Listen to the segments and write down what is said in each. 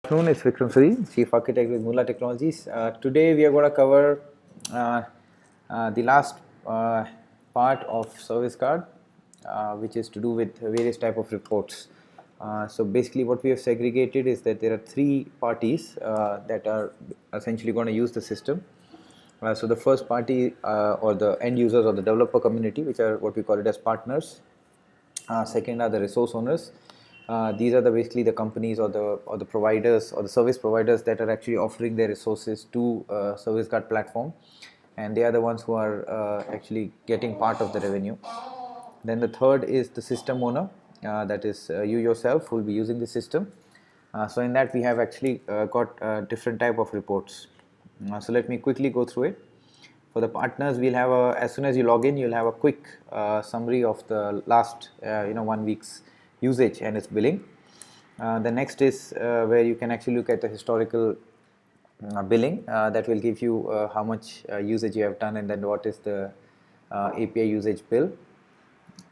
Good afternoon, it's Vikram Suri, Chief Architect with Moola Technologies. Today we are going to cover uh, the last part of Service Card, which is to do with various type of reports. So basically what we have segregated is that there are three parties that are essentially going to use the system. So the first party or the end users or the developer community, which are what we call it as partners. Second are the resource owners. These are basically the companies or the providers or the service providers that are actually offering their resources to Service Guard platform, and they are the ones who are actually getting part of the revenue. Then the third is the system owner, that is you yourself who will be using the system. So in that we have actually got different type of reports. So let me quickly go through it. For the partners, we'll have as soon as you log in, you'll have a quick summary of the last 1 week's usage and its billing. The next is where you can actually look at the historical billing that will give you how much usage you have done, and then what is the API usage bill.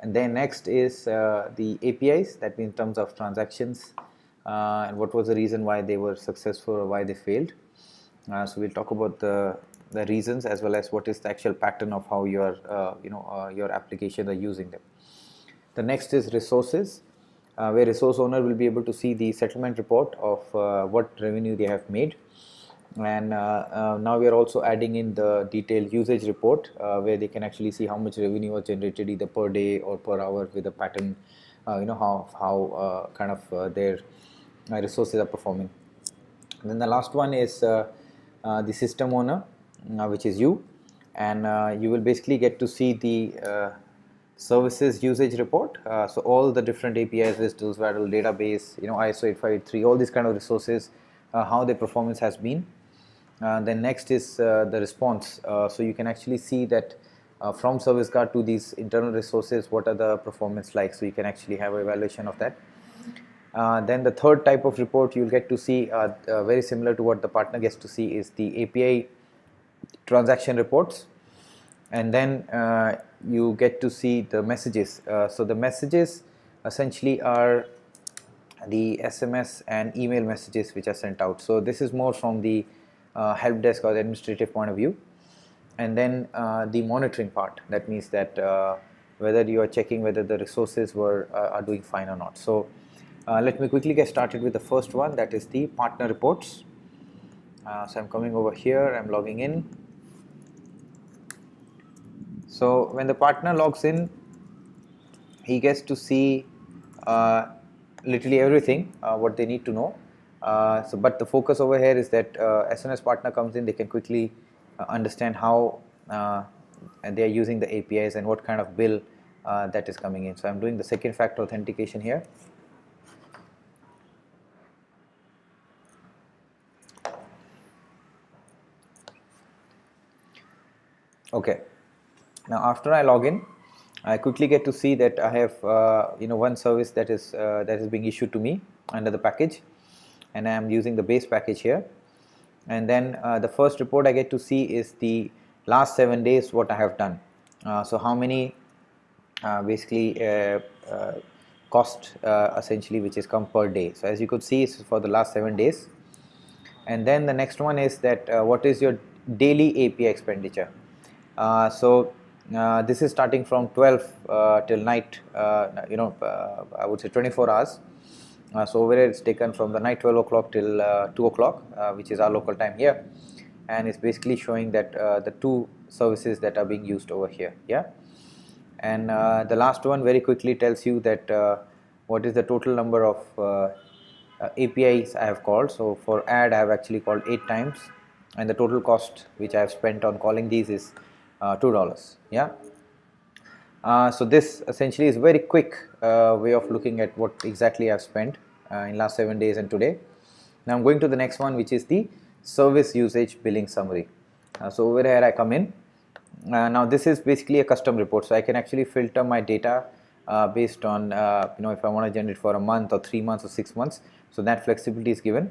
And then next is the APIs, that means in terms of transactions and what was the reason why they were successful or why they failed. So we'll talk about the reasons as well as what is the actual pattern of how your your applications are using them. The next is resources, where resource owner will be able to see the settlement report of what revenue they have made. And now we are also adding in the detailed usage report where they can actually see how much revenue was generated either per day or per hour with a pattern, how kind of their resources are performing. And then the last one is the system owner, which is you, and you will basically get to see the services usage report. So all the different APIs, list, tools, Waddle, database, ISO 8583, all these kind of resources, how their performance has been. Then next is the response. So you can actually see that from Service Guard to these internal resources, what are the performance like. So you can actually have an evaluation of that. Then the third type of report you'll get to see, very similar to what the partner gets to see, is the API transaction reports. And then you get to see the messages. So the messages essentially are the SMS and email messages which are sent out. So this is more from the help desk or the administrative point of view. And then the monitoring part, that means that whether you are checking whether the resources are doing fine or not. So let me quickly get started with the first one, that is the partner reports. So I'm coming over here, I'm logging in. So when the partner logs in, he gets to see literally everything what they need to know. But the focus over here is that as soon as partner comes in, they can quickly understand how they are using the APIs and what kind of bill that is coming in. So I'm doing the second factor authentication here. Okay. Now after I log in, I quickly get to see that I have one service that is being issued to me under the package, and I am using the base package here. And then the first report I get to see is the last 7 days what I have done. So how many basically cost essentially which is come per day. So as you could see, it's for the last 7 days. And then the next one is that what is your daily API expenditure. This is starting from 12 till night, I would say 24 hours. So over here it's taken from the night 12 o'clock till 2 o'clock, which is our local time here, and it's basically showing that the two services that are being used over here. Yeah. And the last one very quickly tells you that what is the total number of APIs I have called. So for add I have actually called 8 times, and the total cost which I have spent on calling these is $2. Yeah. So this essentially is very quick way of looking at what exactly I've spent in last 7 days and today. Now I'm going to the next one, which is the service usage billing summary. So over here I come in. Now this is basically a custom report, so I can actually filter my data based on if I want to generate for a month or 3 months or 6 months. So that flexibility is given.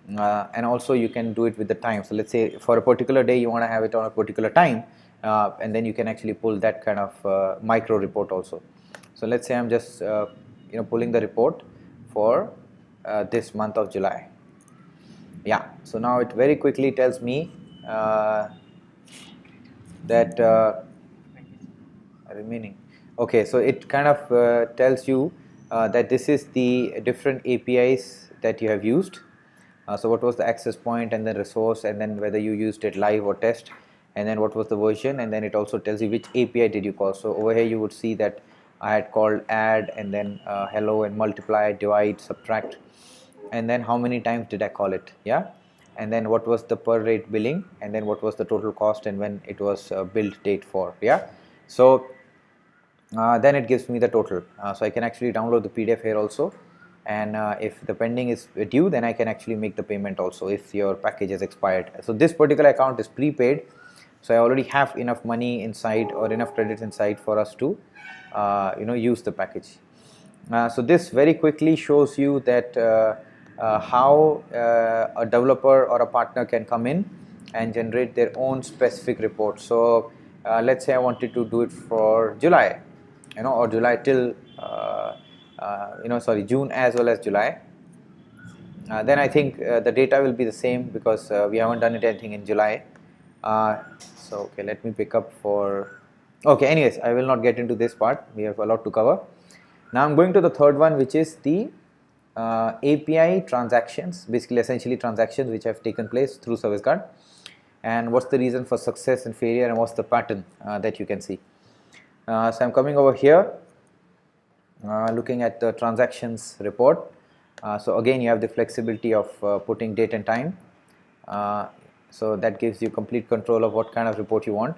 And also you can do it with the time. So let's say for a particular day you want to have it on a particular time, and then you can actually pull that kind of micro report also. So let's say I'm just pulling the report for this month of July. Yeah, so now it very quickly tells me that remaining. Okay, so it kind of tells you that this is the different APIs that you have used. So what was the access point and then resource, and then whether you used it live or test, and then what was the version, and then it also tells you which API did you call. So over here you would see that I had called add and then hello and multiply, divide, subtract, and then how many times did I call it, yeah, and then what was the per rate billing, and then what was the total cost and when it was billed date for, yeah. So then it gives me the total, so I can actually download the PDF here also, and if the pending is due, then I can actually make the payment also if your package is expired. So this particular account is prepaid, so I already have enough money inside or enough credits inside for us to use the package. So this very quickly shows you that how a developer or a partner can come in and generate their own specific report. So let's say I wanted to do it for July, or July till June as well as July. Then I think the data will be the same because we haven't done anything in July. So okay, let me pick up for, okay, anyways, I will not get into this part, we have a lot to cover. Now I'm going to the third one, which is the API transactions, basically essentially transactions which have taken place through Service Card, and what's the reason for success and failure, and what's the pattern that you can see. So I'm coming over here, looking at the transactions report. So again, you have the flexibility of putting date and time. So that gives you complete control of what kind of report you want.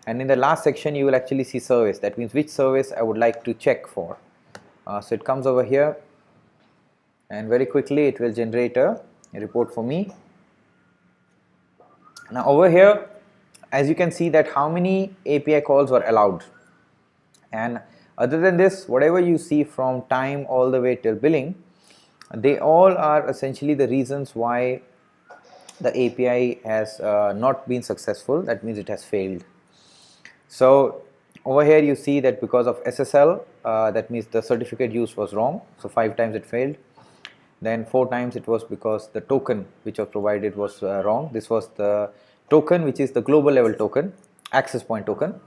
And in the last section, you will actually see service. That means which service I would like to check for. So it comes over here, and very quickly it will generate a report for me. Now over here, as you can see that how many API calls were allowed. And other than this, whatever you see from time all the way till billing, they all are essentially the reasons why the API has not been successful. That means it has failed. So over here you see that because of SSL, that means the certificate use was wrong, so 5 times it failed. Then 4 times it was because the token which was provided was wrong. This was the token which is the global level token, access point token,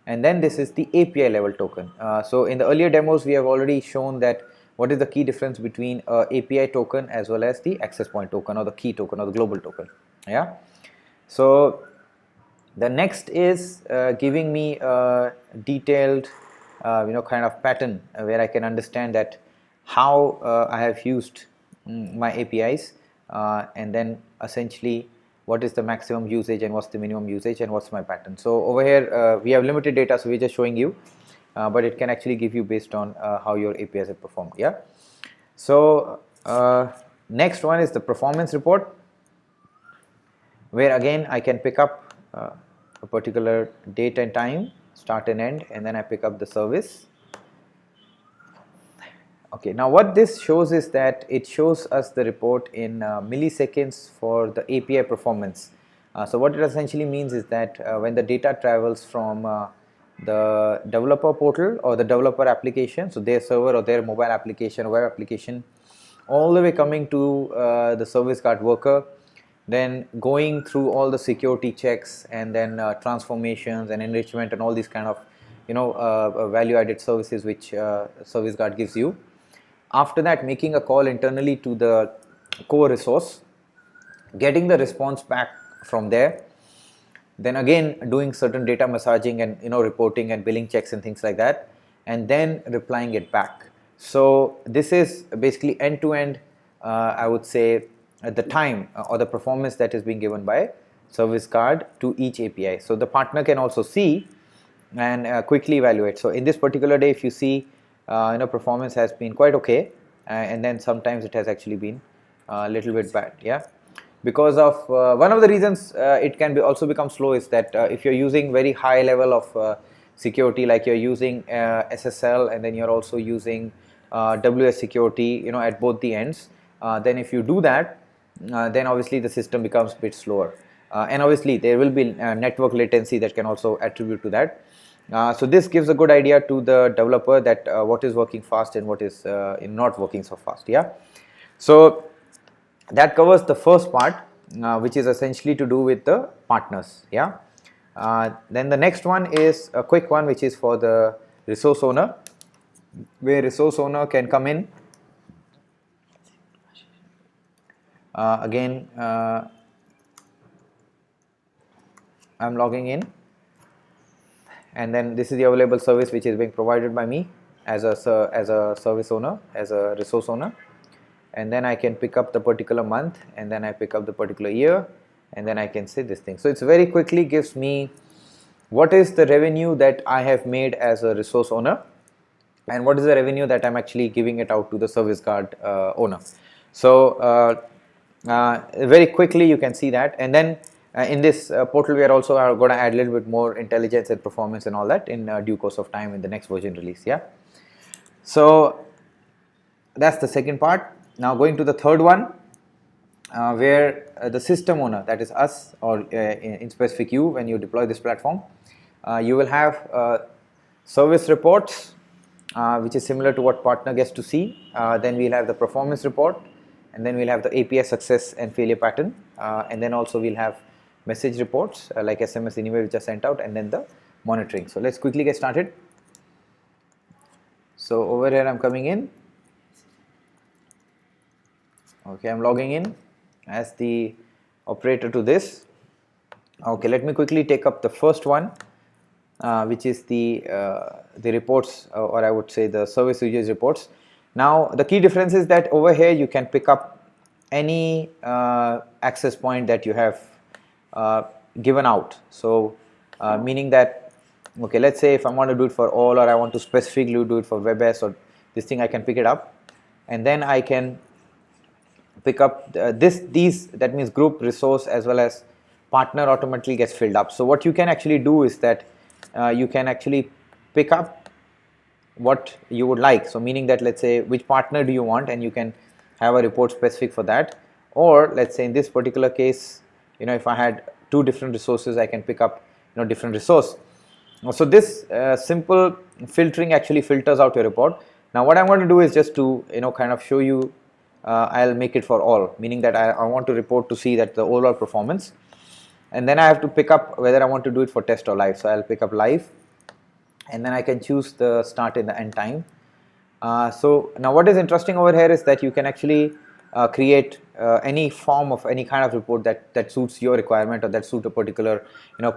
and then this is the API level token. So in the earlier demos we have already shown that what is the key difference between API token as well as the access point token or the key token or the global token, yeah. So the next is giving me a detailed kind of pattern where I can understand that how I have used my APIs, and then essentially what is the maximum usage and what's the minimum usage and what's my pattern. So over here we have limited data, so we're just showing you, but it can actually give you based on how your APIs have performed, yeah. So next one is the performance report, where again I can pick up a particular date and time, start and end, and then I pick up the service. Okay, now what this shows is that it shows us the report in milliseconds for the API performance. So what it essentially means is that when the data travels from the developer portal or the developer application, so their server or their mobile application or web application, all the way coming to the service card worker, then going through all the security checks and then transformations and enrichment and all these kind of value added services which Service Card gives you. After that, making a call internally to the core resource, getting the response back from there, then again doing certain data massaging and reporting and billing checks and things like that, and then replying it back. So this is basically end to end, I would say, at the time or the performance that is being given by Service Card to each API. So the partner can also see and quickly evaluate. So in this particular day, if you see performance has been quite okay, and then sometimes it has actually been a little bit bad, yeah, because of one of the reasons it can be also become slow is that if you're using very high level of security, like you're using SSL and then you're also using WS security at both the ends, then if you do that, then obviously the system becomes a bit slower, and obviously there will be network latency that can also attribute to that. So this gives a good idea to the developer that what is working fast and what is not working so fast, yeah. So that covers the first part, which is essentially to do with the partners. Yeah. Then the next one is a quick one, which is for the resource owner, where resource owner can come in. Again, I'm logging in, and then this is the available service which is being provided by me as a service owner, as a resource owner. And then I can pick up the particular month, and then I pick up the particular year, and then I can say this thing. So it's very quickly gives me what is the revenue that I have made as a resource owner, and what is the revenue that I'm actually giving it out to the service card owner. So very quickly you can see that. And then in this portal, we are also going to add a little bit more intelligence and performance and all that in due course of time in the next version release. Yeah. So that's the second part. Now going to the third one, where the system owner, that is us, or in specific you, when you deploy this platform, you will have service reports, which is similar to what partner gets to see. Then we'll have the performance report, and then we'll have the API success and failure pattern, and then also we'll have message reports like SMS and email which are sent out, and then the monitoring. So let's quickly get started. So over here I'm coming in. Okay, I'm logging in as the operator to this. Okay, let me quickly take up the first one, which is the reports, or I would say the service usage reports. Now the key difference is that over here you can pick up any access point that you have given out. So meaning that, okay, let's say if I want to do it for all, or I want to specifically do it for WebS or this thing, I can pick it up, and then I can pick up these, that means group, resource, as well as partner automatically gets filled up. So what you can actually do is that you can actually pick up what you would like. So meaning that, let's say which partner do you want, and you can have a report specific for that. Or let's say in this particular case, if I had two different resources, I can pick up different resource. So this simple filtering actually filters out your report. Now what I'm going to do is just to kind of show you, I'll make it for all, meaning that I want to report to see that the overall performance, and then I have to pick up whether I want to do it for test or live. So I'll pick up live, and then I can choose the start and the end time. So now what is interesting over here is that you can actually create any form of any kind of report that suits your requirement, or that suit a particular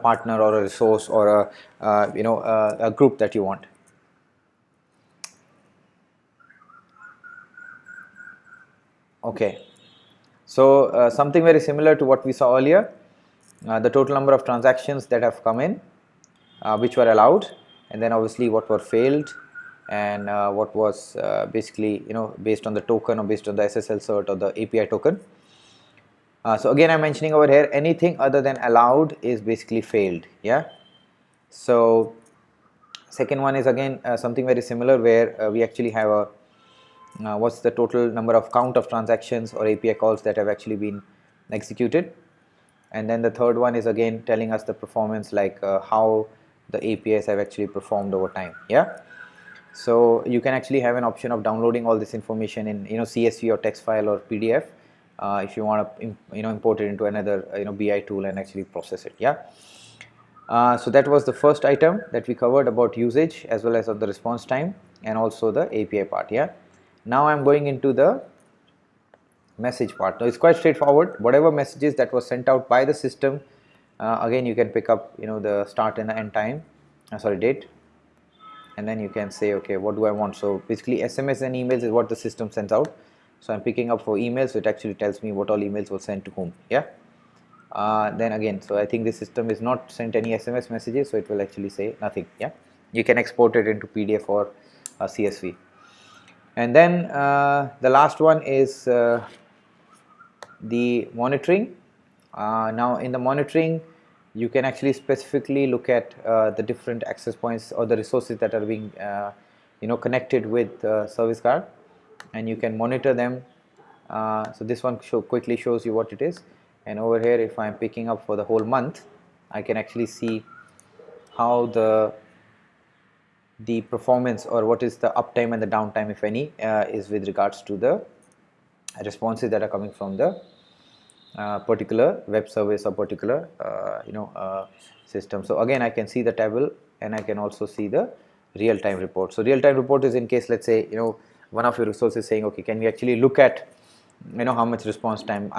partner or a resource or a group that you want. Okay, so something very similar to what we saw earlier, the total number of transactions that have come in, which were allowed, and then obviously what were failed, and what was basically based on the token or based on the SSL cert or the API token. So again, I'm mentioning over here, anything other than allowed is basically failed. Yeah. So second one is again something very similar, where we actually have a what's the total number of count of transactions or API calls that have actually been executed. And then the third one is again telling us the performance, like how the APIs have actually performed over time. Yeah. So you can actually have an option of downloading all this information in CSV or text file or PDF if you want to import it into another BI tool and actually process it. Yeah. So that was the first item that we covered about usage, as well as of the response time, and also the API part. Yeah. Now I'm going into the message part. Now it's quite straightforward. Whatever messages that was sent out by the system, again you can pick up the start and the end time, date, and then you can say, okay, what do I want? So basically SMS and emails is what the system sends out. So I'm picking up for emails, so it actually tells me what all emails were sent to whom. Yeah. Then again, so I think the system is not sent any SMS messages, so it will actually say nothing. Yeah. You can export it into PDF or CSV. And then the last one is the monitoring. Now in the monitoring, you can actually specifically look at the different access points or the resources that are being connected with service card, and you can monitor them. So this one quickly shows you what it is. And over here, if I'm picking up for the whole month, I can actually see how the performance, or what is the uptime and the downtime, if any, is with regards to the responses that are coming from the particular web service or particular system. So again, I can see the table and I can also see the real-time report. So real-time report is in case, let's say, one of your resources saying, okay, can we actually look at how much response time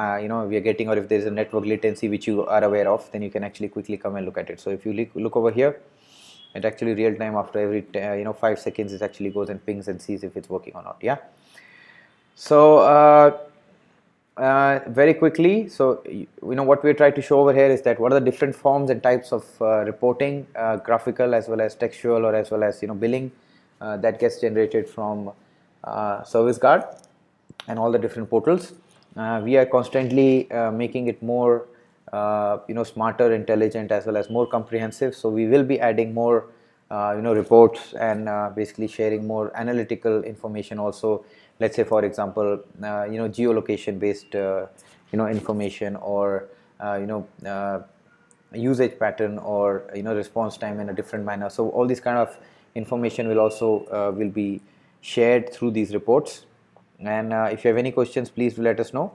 we are getting, or if there is a network latency which you are aware of, then you can actually quickly come and look at it. So if you look over here, it actually real time after every 5 seconds it actually goes and pings and sees if it's working or not. Yeah. So very quickly, so what we try to show over here is that what are the different forms and types of reporting, graphical as well as textual, or as well as billing that gets generated from Service Guard and all the different portals. We are constantly making it more smarter, intelligent, as well as more comprehensive. So we will be adding more reports and basically sharing more analytical information also. Let's say, for example, geolocation based information, or usage pattern, or response time in a different manner. So all this kind of information will also will be shared through these reports. And if you have any questions, please do let us know.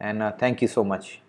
And thank you so much.